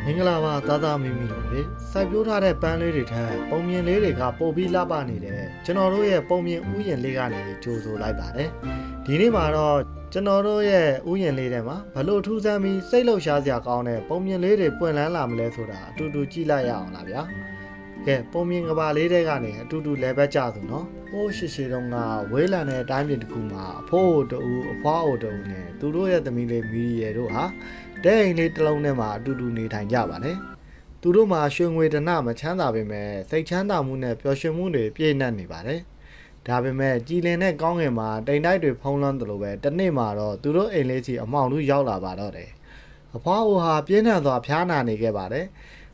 င်္ဂလာပါသားသားမိမိတို့ရေစိုက်ပျိုးထားတဲ့ပန်းလေးတွေထက်ပုံမြင်လေးတွေကပိုပြီးလှပနေတယ်ကျွန်တော်တို့ရဲ့ပုံမြင်ဥယျာဉ်လေးကနေကြိုဆိုလိုက်ပါတယ်ဒီနေ့မှာတော့ကျွန်တော်တို့ရဲ့ဥယျာဉ်လေးထဲမှာဘလို့ထူးဆန်းပြီးစိတ်လှုပ်ရှားစရာကောင်းတဲ့ပုံမြင်လေးတွေပွင့်လန်းလာမလဲဆိုတာအတူတူကြည့်လိုက်ရအောင်လားဗျာကဲပုံမြင်ကဘာလေးတွေကနေအတူတူလဲဘက်ကြသူနော်ဟိုးရှိတုန်းကဝေးလံတဲ့အတိုင်းပြည်တစ်ခုမှာအဖိုးတူအဖွားအိုတူနဲ့သူတို့ရဲ့သမီးလေးမီရီယေတို့ဟာတဲ့အိမ်လေးတစ်လုံးထဲမှာအတူတူနေထိုင်ကြပါနဲ့သူတို့မှာရွှေငွေတနမချမ်းသာပေမဲ့စိတ်ချမ်းသာမှုနဲ့ပျော်ရွှင်မှုတွေပြည့်နှက်နေပါတယ်ဒါပေမဲ့ကြည်လင်တဲ့ကောင်းငင်မှာတိမ်တိုက်တွေဖုံးလွှမ်းသလိုပဲတစ်နေ့မှာတော့သူတို့အိမ်လေးစီအမှောင်လူရောက်လာပါတော့တယ်အဖွားအိုဟာပြင်းထန်စွာဖျားနာနေခဲ့ပါတယ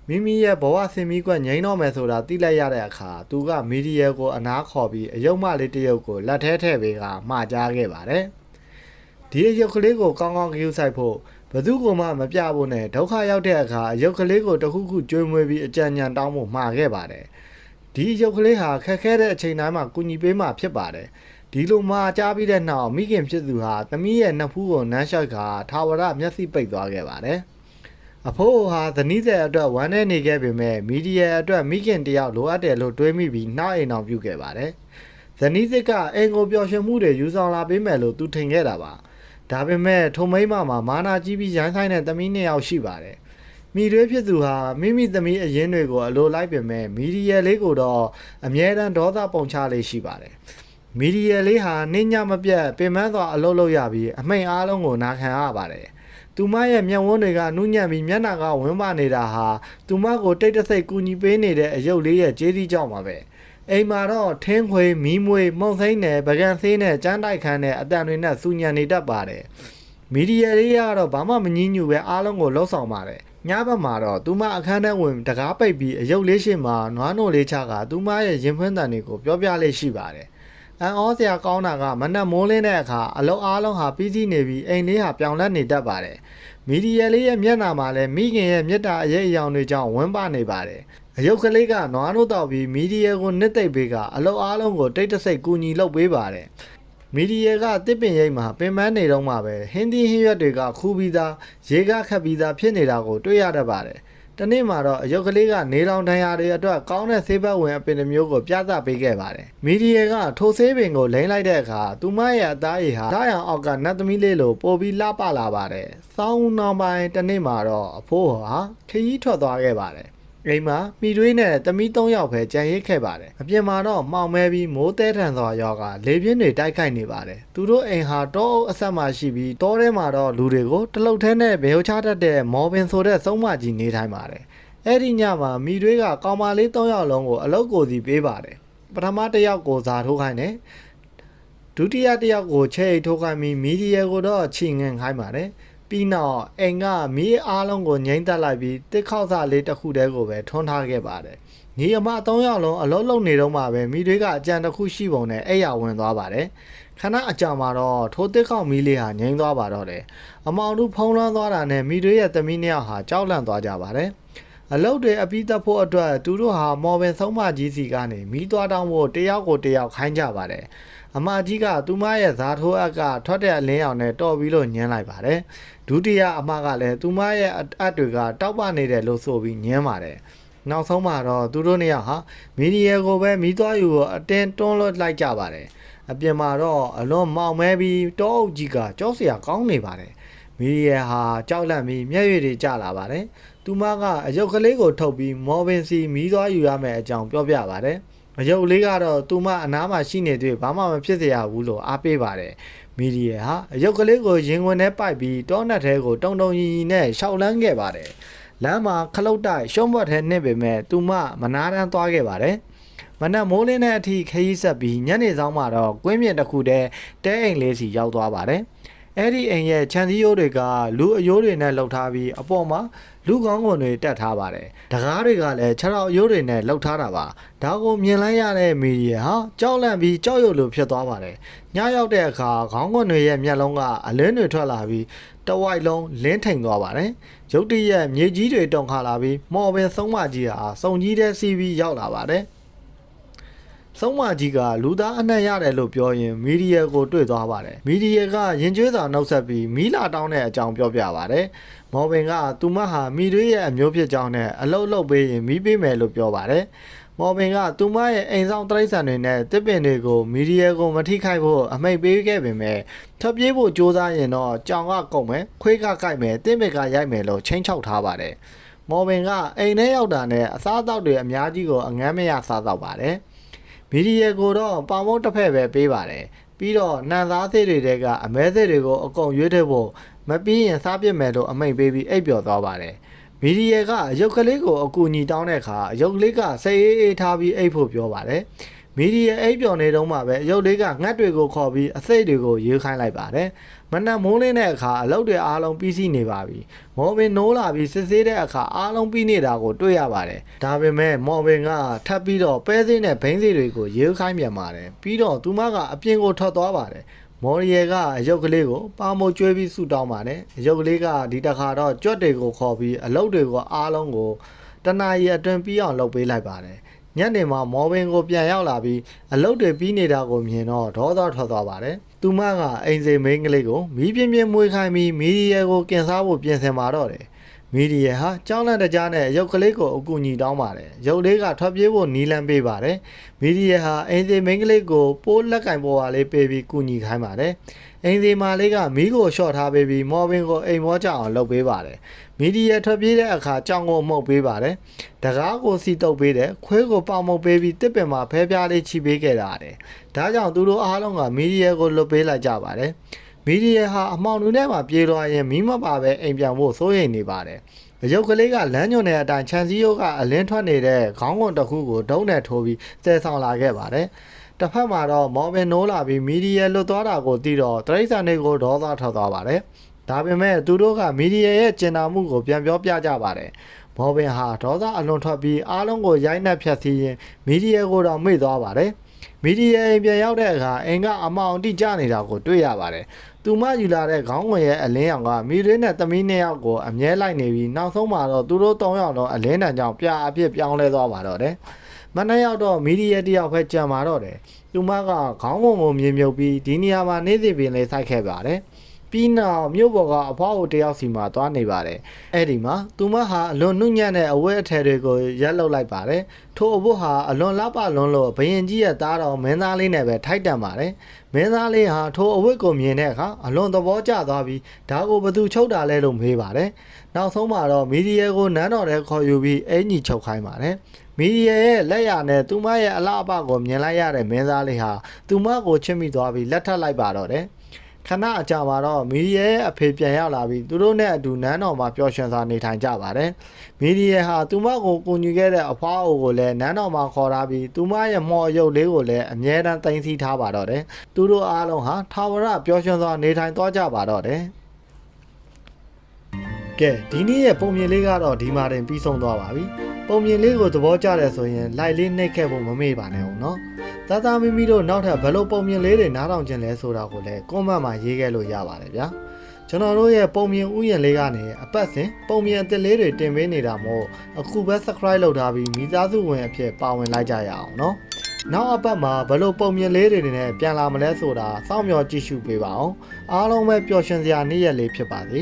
်မိမိရဲ့ဘဝဆင်မီးကွက်ငိမ့်တော့မယ်ဆိုတာသိလိုက်ရတဲ့အခါသူကမီဒီယာကိုအနားခေါ်ပြီးအယုံမလေးတစ်ယုတ်ကိုလက်ထဲထည့်ပေးကမှားကြားခဲ့ပါတယ်ဒီအယုတ်ကလေးကိုကောင်းကောင်းဂရုစိုက်ဖို့ဘသူကမှမပြဖို့နဲ့ဒုက္ခရောက်တဲ့အခါအယုတ်ကလေးကိုတခုခုကျွေးမွေးပြီးအကြံဉာဏ်တောင်းဖို့မှာခဲ့ပါတယ်ဒီအယုတ်ကလေးဟာခက်ခဲတဲ့အချိန်တိုင်းမှာကူညီပေးမှဖြစ်ပါတယ်ဒီလိုမှာကြားပြီးတဲ့နောက်မိခင်ဖြစ်သူဟာသမီးရဲ့နှဖူးကိုနမ်းလျှောက်ကထာဝရမျက်စိပိတ်သွားခဲ့ပါတယ်အဖိုးဟာဇနီးတဲ့အတွက်ဝမ်းထဲနေခဲ့ပေမဲ့မီဒီယာအတွက်မိခင်တယောက်လိုအပ်တယ်လို့တွေးမိပြီးနှောက်အိမ်အောင်ပြုခဲ့ပါတယ်ဇနီးစစ်ကအင်ကိုပျော်ရွှင်မှုတွေယူဆောင်လာပေးမယ်လို့သူထင်ခဲ့တာပါဒါပေမဲ့ထုံမိမမှာမာနာကြီးပြီးရိုင်းဆိုင်တဲ့သမီးနှစ်ယောက်ရှိပါတယ်မိတွေးဖြစ်သူဟာမိမိသမီးအရင်းတွေကိုအလိုလိုက်ပေမဲ့မီဒီယာလေးကိုတော့အမြဲတမ်းဒေါသပုံချလေးရှိပါတယ်မီဒီယာလေးဟာနှင်းညမပြတ်ပင်ပန်းစွာအလုပ်လုပ်ရပြီးအမိန်အားလုံးကိုနာခံရပါတယ်သူမရဲ့မျက်ဝန်းတွေကနုညံ့ပြီးမျက်နှာကဝင်းပါနေတာဟာသူမကိုတိတ်တဆိတ်ကူညီပေးနေတဲ့အယုတ်လေးရဲ့ကျေးဇူးကြောင့်ပါပဲအိမ်မှာတော့ထင်းခွေမီးမွေမုံစိမ့်နဲ့ပကံသေးနဲ့ကျန်းတိုက်ခန်းနဲ့အတန်တွေနဲ့စူညံနေတတ်ပါတယ်မီဒီယာလေးကတော့ဘာမှမငြင်းညူပဲအားလုံးကိုလှုပ်ဆောင်ပါတယ်ညဘက်မှာတော့သူမအခန်းထဲဝင်တကားပိတ်ပြီးအယုတ်လေးရှိမှနွားနိုလေးချကသူမရဲ့ရင်ဖွင့်တန်တွေကိုပြောပြလေးရှိပါတယ်အန်အောစရာကောင်းတာကမနက်မိုးလင်းတဲ့အခါအလုံးအားလုံးဟာပြီးစီးနေပြီးအိမ်လေးဟာပြောင်းလဲနေတတ်ပါတယ်မီဒီယာလေးရဲ့မျက်နှာမှာလည်းမိခင်ရဲ့မေတ္တာအရေးအယောင်တွေကြောင့်ဝန်းပါနေပါတယ်အယုတ်ကလေးကနွားနိုးတောက်ပြီးမီဒီယာကိုနှစ်သိပ်ပေးကအလုံးအားလုံးကိုတိတ်တဆိတ်ကူညီလုပ်ပေးပါတယ်မီဒီယာကတစ်ပင်ရိပ်မှာပင်ပန်းနေတော့မှပဲဟင်းသီးဟင်းရွက်တွေကခူးပြီးသားရေကခတ်ပြီးသားဖြစ်နေတာကိုတွေ့ရတတ်ပါတယ်တနေ့မှာတော့အယုတ်ကလေးကနေလောင်တန်ရာတွေအတွက်ကောင်းတဲ့ဆေးဘက်ဝင်အပင်တစ်မျိုးကိုပြသပေးခဲ့ပါတယ်မီဒီယာကထိုဆေးပင်ကိုလိမ့်လိုက်တဲ့အခါသူမရဲ့အသားရည်ဟာဓာတ်ရောင်အောက်ကနတ်သမီးလေးလိုပိုပြီးလှပလာပါတယ်စောင်းနောက်ပိုင်းတနေ့မှာတော့အဖိုးဟာခရီးထွက်သွားခဲ့ပါတယ်အိမ်မှာမိတွေးနဲ့သမီး3ယောက်ပဲကြံရစ်ခဲ့ပါတယ်အပြင်မှာတော့မှောင်မဲပြီးမိုးတဲထန်စွာရောကလေပြင်းတွေတိုက်ခိုက်နေပါတယ်သူတို့အိမ်ဟာတောအုပ်အဆက်မှရှိပြီးတောထဲမှာတော့လူတွေကိုတလုတ်ထဲနဲ့ဘယ်ချတတ်တဲ့မော်ဘင်ဆိုတဲ့စုံမကြီးနေထိုင်ပါတယ်အဲ့ဒီညမှာမိတွေကကောင်မလေး3ယောက်လုံးကိုအလုတ်ကိုစီပေးပါတယ်ပထမတစ်ယောက်ကိုဇာထိုးခိုင်းတယ်ဒုတိယတစ်ယောက်ကိုချဲအိတ်ထိုးခိုင်းပြီးမီဒီယာကိုတော့ချီငင်ခိုင်းပါတယ်ပြီးနောက်အိမ်ကမီးအားလုံးကိုငိမ့်တက်လိုက်ပြီးတစ်ခေါက်စာလေးတစ်ခုတည်းကိုပဲထွန်းထားခဲ့ပါတယ်။ညီအမ3ယောက်လုံးအလုံးလုံးနေတော့မှပဲမိတွေကအကြံတစ်ခုရှိပုံနဲ့အဲ့ရဝင်သွားပါတယ်။ခဏအကြာမှာတော့ထိုတစ်ခေါက်မီးလေးဟာငိမ့်သွားပါတော့တယ်။အမောင်တို့ဖုံးလွှမ်းသွားတာနဲ့မိတွေရဲ့သမီးနှစ်ယောက်ဟာကြောက်လန့်သွားကြပါတယ်။အလုတ်တွေအပြီးသက်ဖို့အတွက်သူတို့ဟာမော်ဘင်ဆုံးမကြီးစီကနေမီးသွားတောင်းဖို့တယောက်ကိုတယောက်ခိုင်းကြပါတယ်။အမကြီးကသူမရဲ့ဇာထိုးအက်ကထွက်တဲ့အလင်းရောင်နဲ့တော်ပြီးလို့ညှင်းလိုက်ပါတယ်ဒုတိယအမကလည်းသူမရဲ့အပ်တွေကတောက်ပနေတယ်လို့ဆိုပြီးညင်းပါတယ်နောက်ဆုံးမှာတော့သူတို့နှစ်ယောက်ဟာမီဒီယာကိုပဲမီးသွားယူကိုအတင်းတွန်းလွှတ်လိုက်ကြပါတယ်အပြင်မှာတော့အလွန်မောင်မဲပြီးတောအုပ်ကြီးကကြောက်စရာကောင်းနေပါတယ်မီဒီယာဟာကြောက်လန့်ပြီးမျက်ရည်တွေကျလာပါတယ်သူမကအယုတ်ကလေးကိုထုတ်ပြီးမော်ဘင်စီမီးသွားယူရမယ့်အကြောင်းပြောပြပါတယ်အယုတ်လေးကတော့သူမအနားမှာရှိနေသေးဘာမှမဖြစ်စေရဘူးလို့အားပေးပါတယ်မီဒီယာဟာအယုတ်ကလေးကိုရင်ဝင်ထဲပိုက်ပြီးတောနက်ထဲကိုတုံတုံရီနဲ့ရှောက်လန်းခဲ့ပါတယ်လမ်းမှာခလုတ်တိုက်ရှုံးဘွက်ထဲနှိပ်ပေမဲ့သူမမနာတမ်းသွားခဲ့ပါတယ်မနက်မိုးလင်းတဲ့အထိခရီးဆက်ပြီးညနေဆောင်မှာတော့ကွင်းပြင်တစ်ခုတည်းတဲအိမ်လေးစီရောက်သွားပါတယ်အဲ့ဒီအိမ်ရဲ့ခြံစည်းရိုးတွေကလူအယိုးတွေနဲ့လှုပ်ထားပြီးအပေါ်မှာလူကောင်းကွန်တွေတက်ထားပါတယ်တကားတွေကလည်းခြေထောက်အယိုးတွေနဲ့လှုပ်ထားတာပါဒါကိုမြင်လိုက်ရတဲ့မီဒီယာဟာကြောက်လန့်ပြီးကြောက်ရွံ့လို့ဖြစ်သွားပါတယ်ညရောက်တဲ့အခါခေါင်းကွန်တွေရဲ့မျက်လုံးကအလင်းတွေထွက်လာပြီးတဝိုက်လုံးလင်းထိန်သွားပါတယ်ရုတ်တရက်မြေကြီးတွေတုန်ခါလာပြီးမော်ဘင်ဆုံးမကြီးဟာစုံကြီးတဲ့စီးပြီးရောက်လာပါတယ် ဆုံးမကြီးကလူသားအနှံ့ရတယ်လို့ပြောရင်မီဒီယာကိုတွေ့သွားပါတယ်မီဒီယာကရင်ကျွေးစာနှုတ်ဆက်ပြီးမီးလာတောင်းတဲ့အကြောင်းပြောပြပါတယ်မော်ဘင်ကသူမဟာမိသွေးရဲ့အမျိုးဖြစ်ကြောင်းနဲ့အလုတ်လုတ်ပေးရင်မီးပေးမယ်လို့ပြောပါတယ်မော်ဘင်ကသူမရဲ့အိမ်ဆောင်တိရစ္ဆာန်တွေနဲ့တစ်ပင်တွေကိုမီဒီယာကိုမထိခိုက်ဖို့အမိန့်ပေးခဲ့ပေမဲ့ထွက်ပြေးဖို့ကြိုးစားရင်တော့ကြောင်ကကုန်မယ်ခွေးကကိုက်မယ်တစ်ပင်ကရိုက်မယ်လို့ချိန်ချောက်ထားပါတယ်မော်ဘင်ကအိမ်ထဲရောက်တာနဲ့အစားအသောက်တွေအများကြီးကိုအငမ်းမရစားတော့ပါတယ်မီဒီယာကိုတော့ပေါင်မုံတစ်ဖက်ပဲပေးပါတယ်ပြီးတော့နှံသားသေးတွေတဲကအမဲသေးတွေကိုအကုန်ရွေးထည့်ဖို့မပြီးရင်စားပြစ်မယ်လို့အမိန့်ပေးပြီးအိပ်ပျော်သွားပါတယ်မီဒီယာကအယုတ်ကလေးကိုအကူအညီတောင်းတဲ့အခါအယုတ်ကလေးကစိတ်အေးထားပြီးအိပ်ဖို့ပြောပါတယ်မီဒီယာအိပ်ပျော်နေတော့မှပဲအယုတ်လေးကငှက်တွေကိုခေါ်ပြီးအစိတ်တွေကိုရေးခိုင်းလိုက်ပါတယ်မနက်မိုးလင်းတဲ့အခါအလုပ်တွေအားလုံးပြီးစီးနေပါပြီမော်ဘင်နိုးလာပြီးစစ်ဆေးတဲ့အခါအားလုံးပြီးနေတာကိုတွေ့ရပါတယ်ဒါပေမဲ့မော်ဘင်ကထပ်ပြီးတော့ပဲသေးနဲ့ဘိန်းသေးတွေကိုရေးခိုင်းပြန်ပါတယ်ပြီးတော့သူမကအပြင်ကိုထွက်သွားပါတယ်မော်ရီယာကအယုတ်ကလေးကိုပါမိုကျွေးပြီးဆူတောင်းပါတယ်အယုတ်ကလေးကဒီတစ်ခါတော့ကြွက်တွေကိုခေါ်ပြီးအလုပ်တွေကိုအားလုံးကိုတနာရီအတွင်းပြီးအောင်လုပ်ပေးလိုက်ပါတယ်ညနေမှာမော်ဘင်ကိုပြန်ရောက်လာပြီးအလုပ်တွေပြီးနေတာကိုမြင်တော့ဒေါသထွက်သွားပါတယ်သူမကအိမ်စိမိန်းကလေးကိုမီးပြင်းပြင်းမွေးခိုင်းပြီးမီဒီယာကိုကင်စားဖို့ပြင်ဆင်ပါတော့တယ်မီဒီယာဟာကြောင်းလန့်တကြားနဲ့ရုပ်ကလေးကိုအကူအညီတောင်းပါတယ်ရုပ်လေးကထွက်ပြေးဖို့နီးလန်းပေးပါတယ်မီဒီယာဟာအိမ်စိမိန်းကလေးကိုပိုးလက်ကင်ပေါ်ပါလေးပေးပြီးကူညီခိုင်းပါတယ်အိမ်စီမာလေးကမီးကိုလျှော့ထားပေးပြီးမော်ဘင်ကိုအိမ်မောကြအောင်လုပ်ပေးပါတယ်မီဒီယာထွက်ပြေးတဲ့အခါကြောင်ကိုမှုတ်ပေးပါတယ်တကားကိုစီတုပ်ပေးတယ်ခွေးကိုပေါင်မှုတ်ပေးပြီးတစ်ပင်မှာဖဲပြားလေးချီပေးခဲ့တာတဲ့ဒါကြောင့်သူတို့အားလုံးကမီဒီယာကိုလွတ်ပေးလိုက်ကြပါတယ်မီဒီယာဟာအမှောင်တွေထဲမှာပြေးသွားရင်မီးမပါပဲအိမ်ပြန်ဖို့စိုးရိမ်နေပါတယ်အယုတ်ကလေးကလမ်းညွန်တဲ့အတိုင်းခြံစည်းရိုးကအလင်းထွက်နေတဲ့ခေါင်းကွန်တစ်ခုကိုဒုံးနဲ့ထိုးပြီးသယ်ဆောင်လာခဲ့ပါတယ်တစ်ဖက်မှာတော့မော်ဘင်နိုးလာပြီးမီဒီယာလွတ်သွားတာကိုသိတော့တရိတ်ဆန်တွေကိုဒေါသထွက်သွားပါတယ်ဒါပေမဲ့သူတို့ကမီဒီယာရဲ့ကျင်နာမှုကိုပြန်ပြောပြကြပါတယ်မော်ဘင်ဟာဒေါသအလွန်ထွက်ပြီးအားလုံးကိုရိုက်နှက်ဖြတ်စည်းရင်းမီဒီယာကိုတော့မေ့သွားပါတယ်မီဒီယာအိမ်ပြန်ရောက်တဲ့အခါအိမ်ကအမောင်တိကျနေတာကိုတွေ့ရပါတယ်သူမယူလာတဲ့ခေါင်းဝင်ရဲ့အလင်းရောင်ကမီရင်းနဲ့သမီးနှစ်ယောက်ကိုအမြဲလိုက်နေပြီးနောက်ဆုံးမှာတော့သူတို့၃ယောက်တော့အလင်းတန်ကြောင့်ပြအဖြစ်ပြောင်းလဲသွားပါတော့တယ်မနေ့ရောက်တော့မီဒီယာတယောက်ပဲကြံပါတော့တယ်သူမကခေါင်းဝင်ကိုမြေမြုပ်ပြီးဒီနေရာမှာနေ့စဉ်ပင်လေးစိုက်ခဲ့ပါတယ်ပြီးနောက်မြို့ပေါ်ကအဖွားကိုတယောက်စီမှာသွားနေပါတယ်အဲ့ဒီမှာသူမဟာအလွန်နှုတ်ညံ့တဲ့အဝတ်အထည်တွေကိုရက်လုတ်လိုက်ပါတယ်ထိုအဝတ်ဟာအလွန်လှပလွန်းလို့ဘရင်ကြီးရဲ့သားတော်မင်းသားလေးနဲ့ပဲထိုက်တန်ပါတယ်မင်းသားလေးဟာထိုအဝတ်ကိုမြင်တဲ့အခါအလွန်သဘောကျသွားပြီးဒါကိုဘသူချုပ်တာလဲလို့မေးပါတယ်နောက်ဆုံးမှာတော့မီဒီယာကိုနန်းတော်ထဲခေါ်ယူပြီးအင်ကြီးချုပ်ခိုင်းပါတယ်မီဒီယာရဲ့လက်ရနဲ့သူမရဲ့အလှအပကိုမြင်လိုက်ရတဲ့မင်းသားလေးဟာသူမကိုချစ်မိသွားပြီးလက်ထပ်လိုက်ပါတော့တယ်ခဏအကြာမှာတော့မီဒီယာရဲ့အဖေပြန်ရောက်လာပြီးသူတို့နဲ့အတူနန်းတော်မှာပျော်ရွှင်စွာနေထိုင်ကြပါတယ်မီဒီယာဟာသူမကိုကူညီခဲ့တဲ့အဖွားအိုကိုလည်းနန်းတော်မှာခေါ်ထားပြီးသူမရဲ့မော်ရုပ်လေးကိုလည်းအမြဲတမ်းတင်စီထားပါတော့တယ်သူတို့အားလုံးဟာထာဝရပျော်ရွှင်စွာနေထိုင်သွားကြပါတော့တယ်ကဲဒီနေ့ရဲ့ပုံမြင်လေးကတော့ဒီမှာတင်ပြီးဆုံးသွားပါပြီပုံမြင်လေးကိုသဘောကျတယ်ဆိုရင်likeလေးနှိပ်ခဲ့ဖို့မမေ့ပါနဲ့ဦးနော်သားသားမိမိတို့နောက်ထပ်ဘယ်လိုပုံမြင်လေးတွေနားထောင်ခြင်းလဲဆိုတာကိုလည်း comment မှာရေးခဲ့လို့ရပါတယ်ဗျာကျွန်တော်တို့ရဲ့ပုံမြင်ဥယျာဉ်လေးကနေအပတ်စဉ်ပုံမြင်အသစ်လေးတွေတင်ပေးနေတာမို့အခုပဲ subscribe လုပ်ထားပြီးမိသားစုဝင်အဖြစ်ပါဝင်လိုက်ကြရအောင်နော်နောက်အပတ်မှာဘယ်လိုပုံမြင်လေးတွေနဲ့ပြန်လာမလဲဆိုတာစောင့်မျှော်ကြည့်ရှုပေးပါအောင်အားလုံးပဲပျော်ရွှင်စရာနေ့ရက်လေးဖြစ်ပါစေ